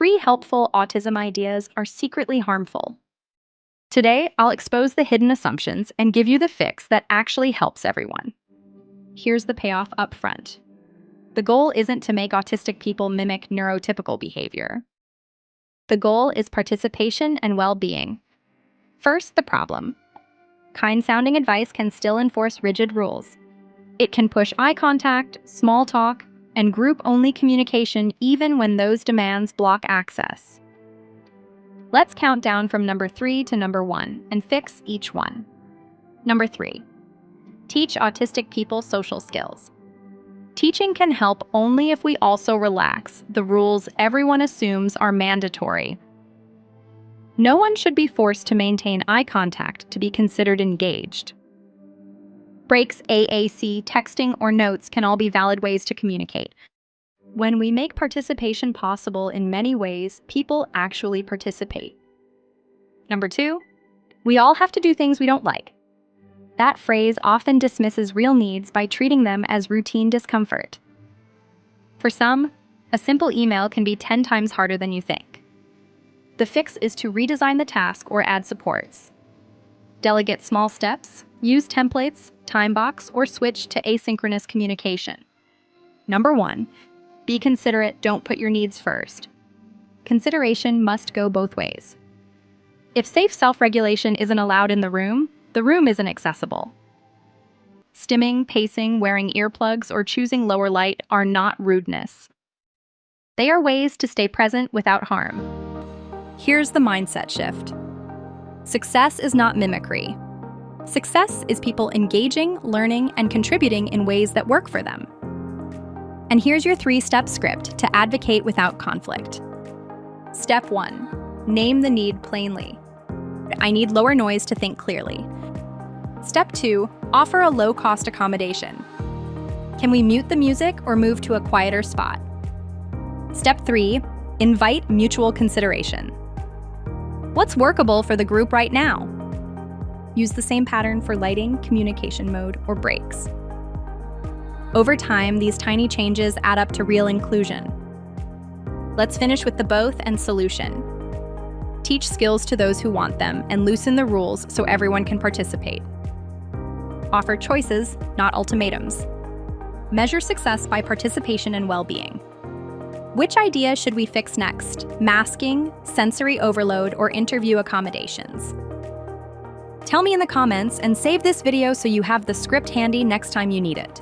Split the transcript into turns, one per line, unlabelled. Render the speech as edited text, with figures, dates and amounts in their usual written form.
3 helpful autism ideas are secretly harmful. Today, I'll expose the hidden assumptions and give you the fix that actually helps everyone. Here's the payoff up front. The goal isn't to make autistic people mimic neurotypical behavior. The goal is participation and well-being. First, the problem. Kind-sounding advice can still enforce rigid rules. It can push eye contact, small talk, and group-only communication even when those demands block access. Let's count down from number 3 to number 1 and fix each one. Number 3. Teach autistic people social skills. Teaching can help only if we also relax the rules everyone assumes are mandatory. No one should be forced to maintain eye contact to be considered engaged. Breaks, AAC, texting, or notes can all be valid ways to communicate. When we make participation possible in many ways, people actually participate. Number 2, we all have to do things we don't like. That phrase often dismisses real needs by treating them as routine discomfort. For some, a simple email can be 10 times harder than you think. The fix is to redesign the task or add supports. Delegate small steps, use templates, time box, or switch to asynchronous communication. Number 1, be considerate, don't put your needs first. Consideration must go both ways. If safe self-regulation isn't allowed in the room isn't accessible. Stimming, pacing, wearing earplugs, or choosing lower light are not rudeness. They are ways to stay present without harm. Here's the mindset shift. Success is not mimicry. Success is people engaging, learning, and contributing in ways that work for them. And here's your 3-step script to advocate without conflict. Step 1. Name the need plainly. I need lower noise to think clearly. Step 2. Offer a low-cost accommodation. Can we mute the music or move to a quieter spot? Step 3. Invite mutual consideration. What's workable for the group right now? Use the same pattern for lighting, communication mode, or breaks. Over time, these tiny changes add up to real inclusion. Let's finish with the both and solution. Teach skills to those who want them and loosen the rules so everyone can participate. Offer choices, not ultimatums. Measure success by participation and well-being. Which idea should we fix next? Masking, sensory overload, or interview accommodations? Tell me in the comments and save this video so you have the script handy next time you need it.